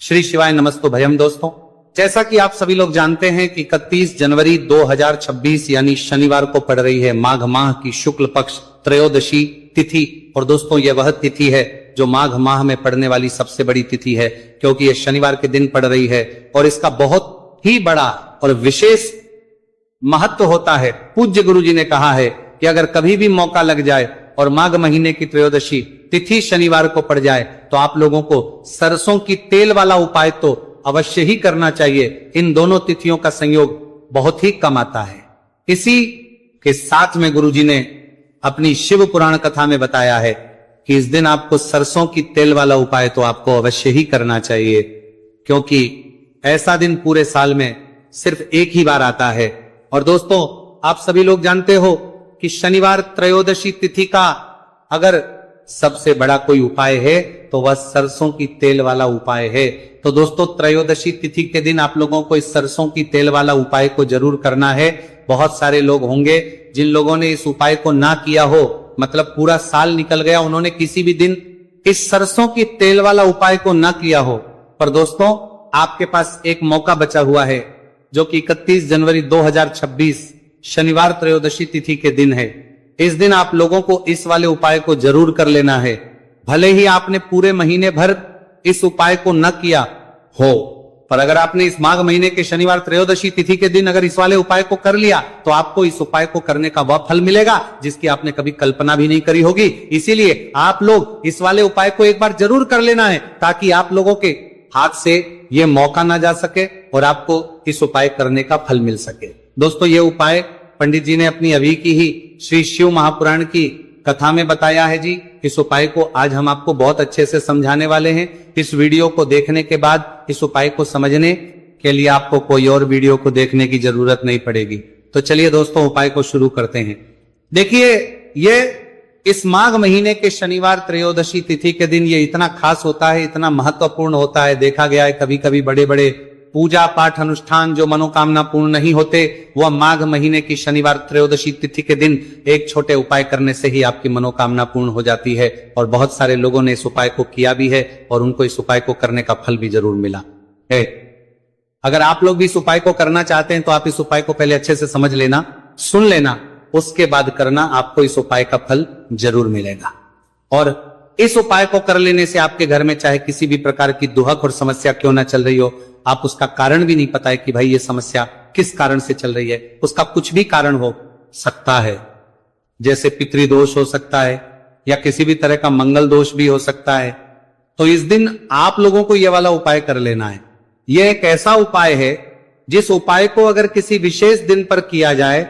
श्री शिवाय नमस्तु भयम। दोस्तों, जैसा कि आप सभी लोग जानते हैं कि 31 जनवरी 2026 यानी शनिवार को पड़ रही है माघ माह की शुक्ल पक्ष त्रयोदशी तिथि। और दोस्तों, यह वह तिथि है जो माघ माह में पड़ने वाली सबसे बड़ी तिथि है, क्योंकि यह शनिवार के दिन पड़ रही है और इसका बहुत ही बड़ा और विशेष महत्व होता है। पूज्य गुरु जी ने कहा है कि अगर कभी भी मौका लग जाए और माघ महीने की त्रयोदशी तिथि शनिवार को पड़ जाए तो आप लोगों को सरसों की तेल वाला उपाय तो अवश्य ही करना चाहिए। इन दोनों तिथियों का संयोग बहुत ही कम आता है। इसी के साथ में गुरु जी ने अपनी शिव पुराण कथा में बताया है कि इस दिन आपको सरसों की तेल वाला उपाय तो आपको अवश्य ही करना चाहिए, क्योंकि ऐसा दिन पूरे साल में सिर्फ एक ही बार आता है। और दोस्तों, आप सभी लोग जानते हो कि शनिवार त्रयोदशी तिथि का अगर सबसे बड़ा कोई उपाय है तो वह सरसों की तेल वाला उपाय है। तो दोस्तों, त्रयोदशी तिथि के दिन आप लोगों को इस सरसों की तेल वाला उपाय को जरूर करना है। बहुत सारे लोग होंगे जिन लोगों ने इस उपाय को ना किया हो, मतलब पूरा साल निकल गया, उन्होंने किसी भी दिन इस सरसों की तेल वाला उपाय को ना किया हो। पर दोस्तों, आपके पास एक मौका बचा हुआ है, जो कि 31 जनवरी 2026 शनिवार त्रयोदशी तिथि के दिन है। इस दिन आप लोगों को इस वाले उपाय को जरूर कर लेना है। भले ही आपने पूरे महीने भर इस उपाय को न किया हो, पर अगर आपने इस माघ महीने के शनिवार त्रयोदशी तिथि के दिन अगर इस वाले उपाय को कर लिया तो आपको इस उपाय को करने का वह फल मिलेगा जिसकी आपने कभी कल्पना भी नहीं करी होगी। इसीलिए आप लोग इस वाले उपाय को एक बार जरूर कर लेना है, ताकि आप लोगों के हाथ से यह मौका ना जा सके और आपको इस उपाय करने का फल मिल सके। दोस्तों, ये उपाय पंडित जी ने अपनी अभी की ही श्री शिव महापुराण की कथा में बताया है जी। इस उपाय को आज हम आपको बहुत अच्छे से समझाने वाले हैं। इस वीडियो को देखने के बाद इस उपाय को समझने के लिए आपको कोई और वीडियो को देखने की जरूरत नहीं पड़ेगी। तो चलिए दोस्तों, उपाय को शुरू करते हैं। देखिए, ये इस माघ महीने के शनिवार त्रयोदशी तिथि के दिन ये इतना खास होता है, इतना महत्वपूर्ण होता है। देखा गया है कभी कभी बड़े बड़े पूजा पाठ अनुष्ठान जो मनोकामना पूर्ण नहीं होते, वह माघ महीने की शनिवार त्रयोदशी तिथि के दिन एक छोटे उपाय करने से ही आपकी मनोकामना पूर्ण हो जाती है। और बहुत सारे लोगों ने इस उपाय को किया भी है और उनको इस उपाय को करने का फल भी जरूर मिला है। अगर आप लोग भी इस उपाय को करना चाहते हैं तो आप इस उपाय को पहले अच्छे से समझ लेना, सुन लेना, उसके बाद करना, आपको इस उपाय का फल जरूर मिलेगा। और इस उपाय को कर लेने से आपके घर में चाहे किसी भी प्रकार की दुहक और समस्या क्यों ना चल रही हो, आप उसका कारण भी नहीं पता है कि भाई ये समस्या किस कारण से चल रही है, उसका कुछ भी कारण हो सकता है। जैसे पितृदोष हो सकता है या किसी भी तरह का मंगल दोष भी हो सकता है। तो इस दिन आप लोगों को यह वाला उपाय कर लेना है। यह एक ऐसा उपाय है जिस उपाय को अगर किसी विशेष दिन पर किया जाए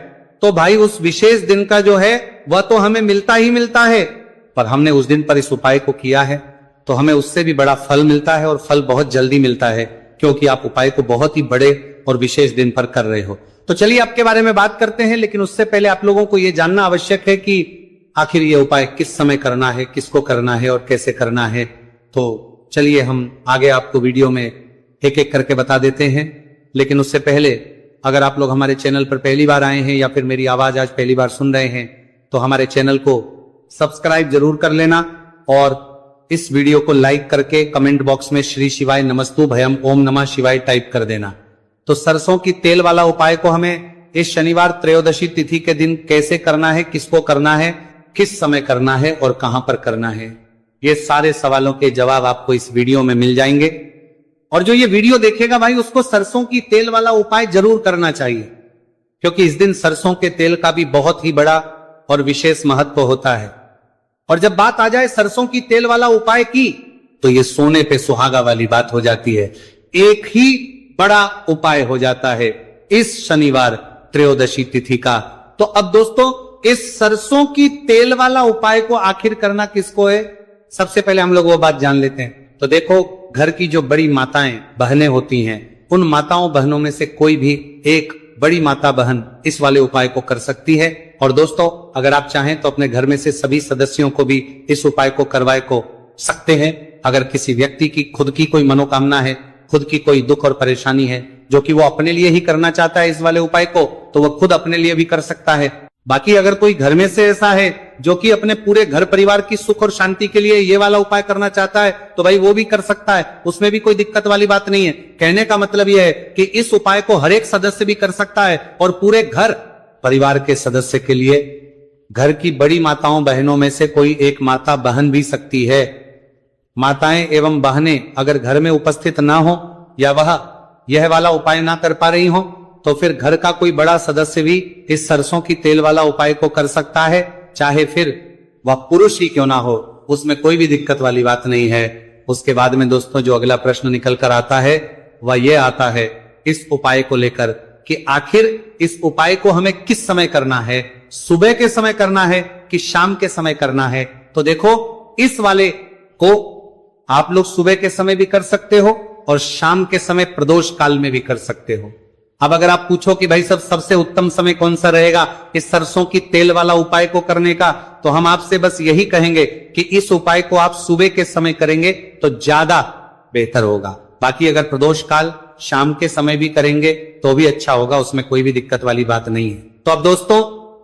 तो भाई उस विशेष दिन का जो है वह तो हमें मिलता ही मिलता है, पर हमने उस दिन पर इस उपाय को किया है तो हमें उससे भी बड़ा फल मिलता है, और फल बहुत जल्दी मिलता है, क्योंकि आप उपाय को बहुत ही बड़े और विशेष दिन पर कर रहे हो। तो चलिए आपके बारे में बात करते हैं, लेकिन उससे पहले आप लोगों को यह जानना आवश्यक है कि आखिर ये उपाय किस समय करना है, किसको करना है और कैसे करना है। तो चलिए हम आगे आपको वीडियो में एक एक करके बता देते हैं। लेकिन उससे पहले अगर आप लोग हमारे चैनल पर पहली बार आए हैं या फिर मेरी आवाज आज पहली बार सुन रहे हैं तो हमारे चैनल को सब्सक्राइब जरूर कर लेना और इस वीडियो को लाइक करके कमेंट बॉक्स में श्री शिवाय नमस्तु भयम ओम नमः शिवाय टाइप कर देना। तो सरसों की तेल वाला उपाय को हमें इस शनिवार त्रयोदशी तिथि के दिन कैसे करना है, किसको करना है, किस समय करना है और कहां पर करना है, ये सारे सवालों के जवाब आपको इस वीडियो में मिल जाएंगे। और जो ये वीडियो देखेगा भाई, उसको सरसों की तेल वाला उपाय जरूर करना चाहिए, क्योंकि इस दिन सरसों के तेल का भी बहुत ही बड़ा और विशेष महत्व होता है। और जब बात आ जाए सरसों की तेल वाला उपाय की, तो ये सोने पे सुहागा वाली बात हो जाती है। एक ही बड़ा उपाय हो जाता है इस शनिवार त्रयोदशी तिथि का। तो अब दोस्तों, इस सरसों की तेल वाला उपाय को आखिर करना किसको है, सबसे पहले हम लोग वो बात जान लेते हैं। तो देखो, घर की जो बड़ी माताएं बहनें होती हैं, उन माताओं बहनों में से कोई भी एक बड़ी माता बहन इस वाले उपाय को कर सकती है। और दोस्तों, अगर आप चाहें तो अपने घर में से सभी सदस्यों को भी इस उपाय को करवाए को सकते हैं। अगर किसी व्यक्ति की खुद की कोई मनोकामना है, खुद की कोई दुख और परेशानी है जो कि वो अपने लिए ही करना चाहता है इस वाले उपाय को, तो वह खुद अपने लिए भी कर सकता है। बाकी अगर कोई घर में से ऐसा है जो कि अपने पूरे घर परिवार की सुख और शांति के लिए ये वाला उपाय करना चाहता है तो भाई वो भी कर सकता है, उसमें भी कोई दिक्कत वाली बात नहीं है। कहने का मतलब यह है कि इस उपाय को हर एक सदस्य भी कर सकता है और पूरे घर परिवार के सदस्य के लिए घर की बड़ी माताओं बहनों में से कोई एक माता बहन भी सकती है। माताएं एवं बहनें अगर घर में उपस्थित ना हो या वह यह वाला उपाय ना कर पा रही हो तो फिर घर का कोई बड़ा सदस्य भी इस सरसों की तेल वाला उपाय को कर सकता है, चाहे फिर वह पुरुष ही क्यों ना हो, उसमें कोई भी दिक्कत वाली बात नहीं है। उसके बाद में दोस्तों जो अगला प्रश्न निकल कर आता है वह यह आता है इस उपाय को लेकर कि आखिर इस उपाय को हमें किस समय करना है, सुबह के समय करना है कि शाम के समय करना है। तो देखो इस वाले को आप लोग सुबह के समय भी कर सकते हो और शाम के समय प्रदोष काल में भी कर सकते हो। अब अगर आप पूछो कि भाई सबसे उत्तम समय कौन सा रहेगा इस सरसों की तेल वाला उपाय को करने का, तो हम आपसे बस यही कहेंगे कि इस उपाय को आप सुबह के समय करेंगे तो ज्यादा बेहतर होगा। बाकी अगर प्रदोष काल शाम के समय भी करेंगे तो भी अच्छा होगा, उसमें कोई भी दिक्कत वाली बात नहीं है। तो अब दोस्तों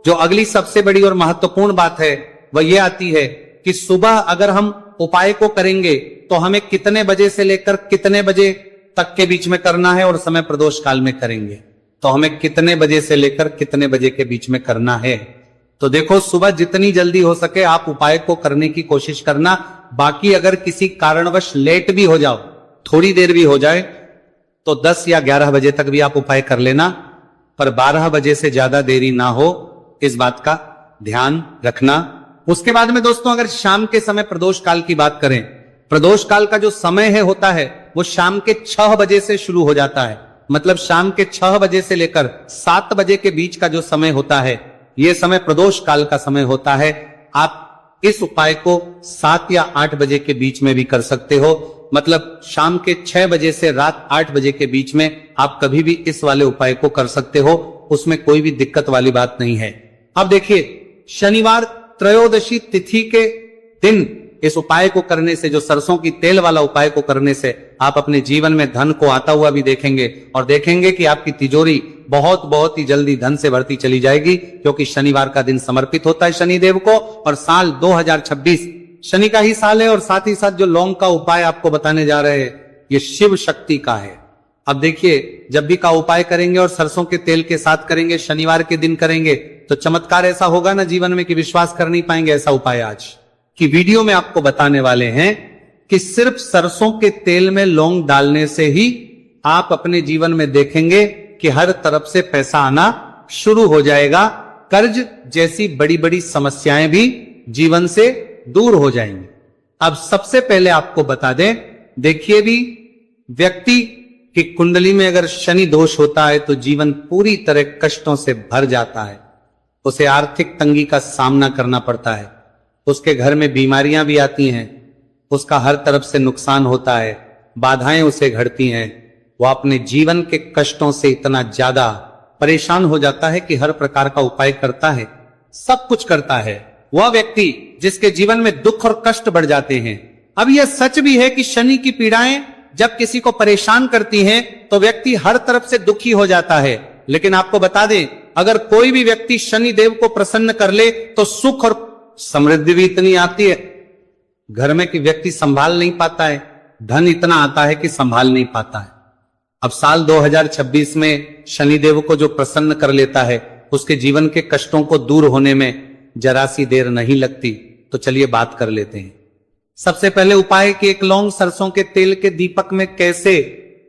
जो अगली सबसे बड़ी और महत्वपूर्ण बात है वह यह आती है कि सुबह अगर हम उपाय को करेंगे तो हमें कितने बजे से लेकर कितने बजे तक के बीच में करना है, और समय प्रदोष काल में करेंगे तो हमें कितने बजे से लेकर कितने बजे के बीच में करना है। तो देखो सुबह जितनी जल्दी हो सके आप उपाय को करने की कोशिश करना। बाकी अगर किसी कारणवश लेट भी हो जाओ, थोड़ी देर भी हो जाए, तो 10 या 11 बजे तक भी आप उपाय कर लेना, पर 12 बजे से ज्यादा देरी ना हो, इस बात का ध्यान रखना। उसके बाद में दोस्तों अगर शाम के समय प्रदोष काल की बात करें, प्रदोष काल का जो समय है होता है वो शाम के 6 बजे से शुरू हो जाता है। मतलब शाम के 6 बजे से लेकर 7 बजे के बीच का जो समय होता है यह समय प्रदोष काल का समय होता है। आप इस उपाय को 7 या 8 बजे के बीच में भी कर सकते हो। मतलब शाम के 6 बजे से रात 8 बजे के बीच में आप कभी भी इस वाले उपाय को कर सकते हो, उसमें कोई भी दिक्कत वाली बात नहीं है। अब देखिए शनिवार त्रयोदशी तिथि के दिन इस उपाय को करने से, जो सरसों की तेल वाला उपाय को करने से आप अपने जीवन में धन को आता हुआ भी देखेंगे और देखेंगे कि आपकी तिजोरी बहुत ही जल्दी धन से भरती चली जाएगी, क्योंकि शनिवार का दिन समर्पित होता है शनिदेव को और साल 2026 शनि का ही साल है। और साथ ही साथ जो लौंग का उपाय आपको बताने जा रहे हैं ये शिव शक्ति का है। अब देखिए जब भी का उपाय करेंगे और सरसों के तेल के साथ करेंगे, शनिवार के दिन करेंगे, तो चमत्कार ऐसा होगा ना जीवन में कि विश्वास कर नहीं पाएंगे। ऐसा उपाय आज की वीडियो में आपको बताने वाले हैं कि सिर्फ सरसों के तेल में लौंग डालने से ही आप अपने जीवन में देखेंगे कि हर तरफ से पैसा आना शुरू हो जाएगा। कर्ज जैसी बड़ी बड़ी समस्याएं भी जीवन से दूर हो जाएंगी। अब सबसे पहले आपको बता दें, देखिए भी व्यक्ति की कुंडली में अगर शनि दोष होता है तो जीवन पूरी तरह कष्टों से भर जाता है, उसे आर्थिक तंगी का सामना करना पड़ता है, उसके घर में बीमारियां भी आती हैं, उसका हर तरफ से नुकसान होता है, बाधाएं उसे घड़ती हैं, वह अपने जीवन के कष्टों से इतना ज्यादा परेशान हो जाता है कि हर प्रकार का उपाय करता है, सब कुछ करता है। वह व्यक्ति जिसके जीवन में दुख और कष्ट बढ़ जाते हैं। अब यह सच भी है कि शनि की पीड़ाएं जब किसी को परेशान करती हैं तो व्यक्ति हर तरफ से दुखी हो जाता है। लेकिन आपको बता दें, अगर कोई भी व्यक्ति शनि देव को प्रसन्न कर ले तो सुख और समृद्धि भी इतनी आती है घर में कि व्यक्ति संभाल नहीं पाता है, धन इतना आता है कि संभाल नहीं पाता है। अब साल 2026 में शनिदेव को जो प्रसन्न कर लेता है उसके जीवन के कष्टों को दूर होने में जरा सी देर नहीं लगती। तो चलिए बात कर लेते हैं। सबसे पहले उपाय की एक लौंग सरसों के तेल के दीपक में कैसे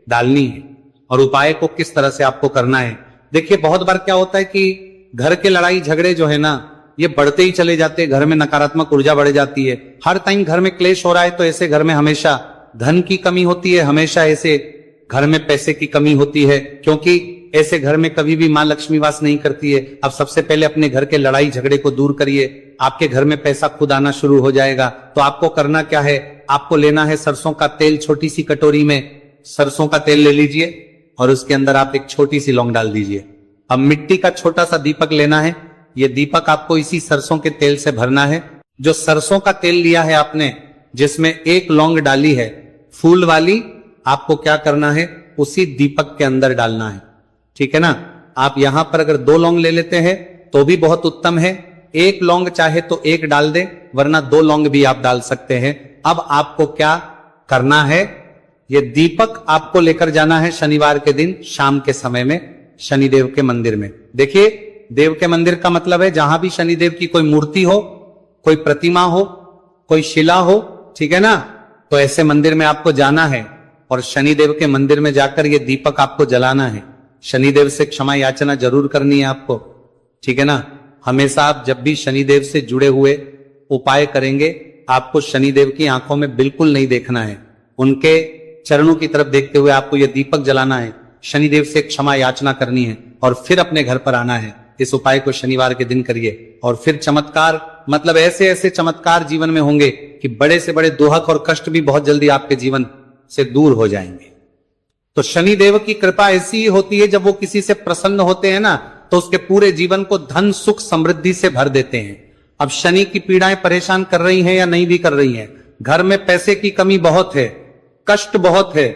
डालनी है और उपाय को किस तरह से आपको करना है। देखिए बहुत बार क्या होता है कि घर के लड़ाई झगड़े जो है ना ये बढ़ते ही चले जाते हैं, घर में नकारात्मक ऊर्जा बढ़ जाती है, हर टाइम घर में क्लेश हो रहा है, तो ऐसे घर में हमेशा धन की कमी होती है, हमेशा ऐसे घर में पैसे की कमी होती है, क्योंकि ऐसे घर में कभी भी मां लक्ष्मी वास नहीं करती है। अब सबसे पहले अपने घर के लड़ाई झगड़े को दूर करिए, आपके घर में पैसा खुद आना शुरू हो जाएगा। तो आपको करना क्या है, आपको लेना है सरसों का तेल, छोटी सी कटोरी में सरसों का तेल ले लीजिए और उसके अंदर आप एक छोटी सी लौंग डाल दीजिए। अब मिट्टी का छोटा सा दीपक लेना है, ये दीपक आपको इसी सरसों के तेल से भरना है। जो सरसों का तेल लिया है आपने, जिसमें एक लौंग डाली है फूल वाली, आपको क्या करना है उसी दीपक के अंदर डालना है, ठीक है ना। आप यहां पर अगर 2 लौंग ले लेते हैं तो भी बहुत उत्तम है। एक लौंग चाहे तो एक डाल दे, वरना 2 लौंग भी आप डाल सकते हैं। अब आपको क्या करना है, ये दीपक आपको लेकर जाना है शनिवार के दिन शाम के समय में शनिदेव के मंदिर में। देखिए, देव के मंदिर का मतलब है जहां भी शनिदेव की कोई मूर्ति हो, कोई प्रतिमा हो, कोई शिला हो, ठीक है ना, तो ऐसे मंदिर में आपको जाना है और शनिदेव के मंदिर में जाकर ये दीपक आपको जलाना है। शनिदेव से क्षमा याचना जरूर करनी है आपको, ठीक है ना। हमेशा आप जब भी शनिदेव से जुड़े हुए उपाय करेंगे, आपको शनिदेव की आंखों में बिल्कुल नहीं देखना है, उनके चरणों की तरफ देखते हुए आपको यह दीपक जलाना है, शनिदेव से क्षमा याचना करनी है और फिर अपने घर पर आना है। इस उपाय को शनिवार के दिन करिए और फिर चमत्कार, मतलब ऐसे ऐसे चमत्कार जीवन में होंगे कि बड़े से बड़े दुहक और कष्ट भी बहुत जल्दी आपके जीवन से दूर हो जाएंगे। तो शनिदेव की कृपा ऐसी ही होती है, जब वो किसी से प्रसन्न होते हैं ना, तो उसके पूरे जीवन को धन सुख समृद्धि से भर देते हैं। अब शनि की पीड़ाएं परेशान कर रही हैं या नहीं भी कर रही हैं, घर में पैसे की कमी बहुत है, कष्ट बहुत है,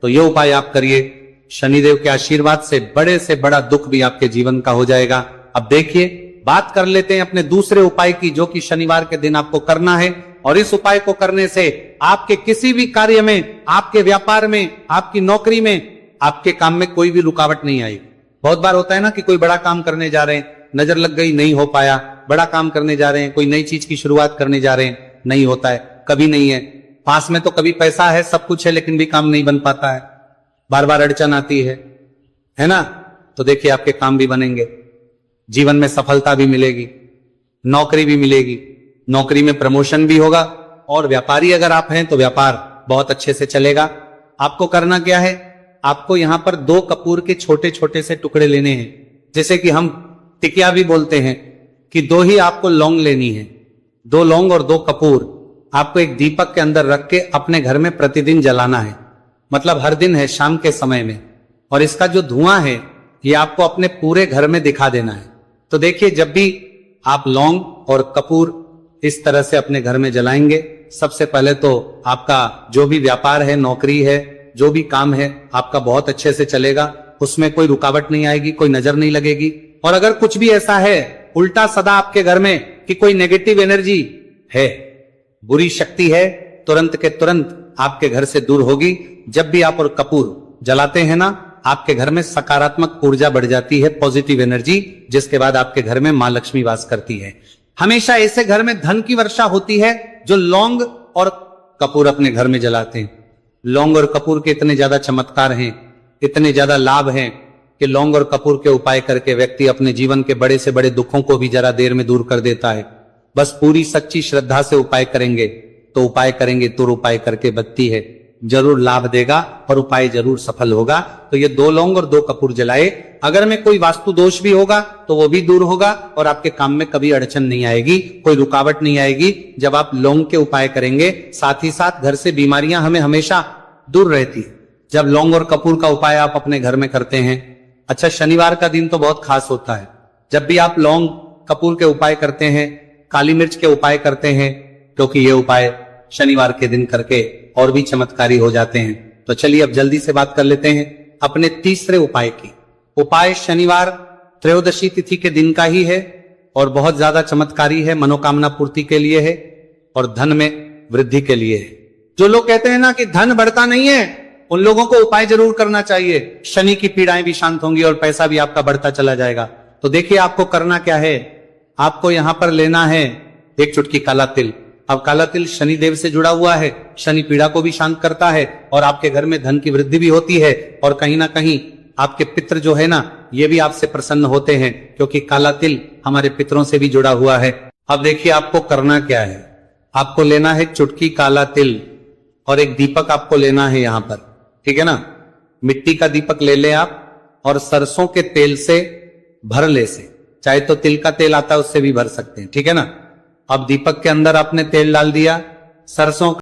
तो ये उपाय आप करिए। शनिदेव के आशीर्वाद से बड़े से बड़ा दुख भी आपके जीवन का हो जाएगा। अब देखिए, बात कर लेते हैं अपने दूसरे उपाय की, जो कि शनिवार के दिन आपको करना है। और इस उपाय को करने से आपके किसी भी कार्य में, आपके व्यापार में, आपकी नौकरी में, आपके काम में कोई भी रुकावट नहीं आएगी। बहुत बार होता है ना कि कोई बड़ा काम करने जा रहे हैं, नजर लग गई, नहीं हो पाया, बड़ा काम करने जा रहे हैं, कोई नई चीज की शुरुआत करने जा रहे हैं, नहीं होता है, कभी नहीं है। पास में तो कभी पैसा है, सब कुछ है, लेकिन भी काम नहीं बन पाता है, बार बार अड़चन आती है ना। तो देखिए, आपके काम भी बनेंगे, जीवन में सफलता भी मिलेगी, नौकरी भी मिलेगी, नौकरी में प्रमोशन भी होगा, और व्यापारी अगर आप हैं तो व्यापार बहुत अच्छे से चलेगा। आपको करना क्या है, आपको यहां पर 2 कपूर के छोटे छोटे से टुकड़े लेने हैं, जैसे कि हम टिकिया भी बोलते हैं, कि 2 ही आपको लौंग लेनी है। 2 लौंग और 2 कपूर आपको एक दीपक के अंदर रख के अपने घर में प्रतिदिन जलाना है, मतलब हर दिन है शाम के समय में। और इसका जो धुआं है, ये आपको अपने पूरे घर में दिखा देना है। तो देखिए, जब भी आप लौंग और कपूर इस तरह से अपने घर में जलाएंगे, सबसे पहले तो आपका जो भी व्यापार है, नौकरी है, जो भी काम है, आपका बहुत अच्छे से चलेगा, उसमें कोई रुकावट नहीं आएगी, कोई नजर नहीं लगेगी। और अगर कुछ भी ऐसा है उल्टा सदा आपके घर में कि कोई नेगेटिव एनर्जी है, बुरी शक्ति है, तुरंत के तुरंत आपके घर से दूर होगी। जब भी आप और कपूर जलाते हैं ना, आपके घर में सकारात्मक ऊर्जा बढ़ जाती है, पॉजिटिव एनर्जी, जिसके बाद आपके घर में मां लक्ष्मी वास करती है। हमेशा ऐसे घर में धन की वर्षा होती है जो लौंग और कपूर अपने घर में जलाते हैं। लौंग और कपूर के इतने ज्यादा चमत्कार हैं, इतने ज्यादा लाभ हैं कि लौंग और कपूर के उपाय करके व्यक्ति अपने जीवन के बड़े से बड़े दुखों को भी जरा देर में दूर कर देता है। बस पूरी सच्ची श्रद्धा से उपाय करेंगे, तो उपाय करेंगे तुर उपाय करके बत्ती है, जरूर लाभ देगा और उपाय जरूर सफल होगा। तो ये 2 लौंग और 2 कपूर जलाए। अगर में कोई वास्तु दोष भी होगा तो वो भी दूर होगा और आपके काम में कभी अड़चन नहीं आएगी, कोई रुकावट नहीं आएगी जब आप लौंग के उपाय करेंगे। साथ ही साथ घर से बीमारियां हमें हमेशा दूर रहती है जब लौंग और कपूर का उपाय आप अपने घर में करते हैं। अच्छा, शनिवार का दिन तो बहुत खास होता है। जब भी आप लौंग कपूर के उपाय करते हैं, काली मिर्च के उपाय करते हैं, क्योंकि ये उपाय शनिवार के दिन करके और भी चमत्कारी हो जाते हैं। तो चलिए अब जल्दी से बात कर लेते हैं अपने तीसरे उपाय की। उपाय शनिवार त्रयोदशी तिथि के दिन का ही है और बहुत ज्यादा चमत्कारी है, मनोकामना पूर्ति के लिए है और धन में वृद्धि के लिए है। जो लोग कहते हैं ना कि धन बढ़ता नहीं है, उन लोगों को उपाय जरूर करना चाहिए। शनि की पीड़ाएं भी शांत होंगी और पैसा भी आपका बढ़ता चला जाएगा। तो देखिए, आपको करना क्या है, आपको यहां पर लेना है 1 चुटकी काला तिल। अब काला तिल शनि देव से जुड़ा हुआ है, शनि पीड़ा को भी शांत करता है और आपके घर में धन की वृद्धि भी होती है और कहीं ना कहीं आपके पितृ जो है ना, ये भी आपसे प्रसन्न होते हैं, क्योंकि काला तिल हमारे पितरों से भी जुड़ा हुआ है। अब देखिए, आपको करना क्या है, आपको लेना है 1 चुटकी काला तिल और एक दीपक आपको लेना है यहां पर, ठीक है ना। मिट्टी का दीपक ले ले आप और सरसों के तेल से भर ले से, चाहे तो तिल का तेल आता है उससे भी भर सकते हैं, ठीक है ना। अब दीपक के अंदर आपने तेल डाल दिया, सरसों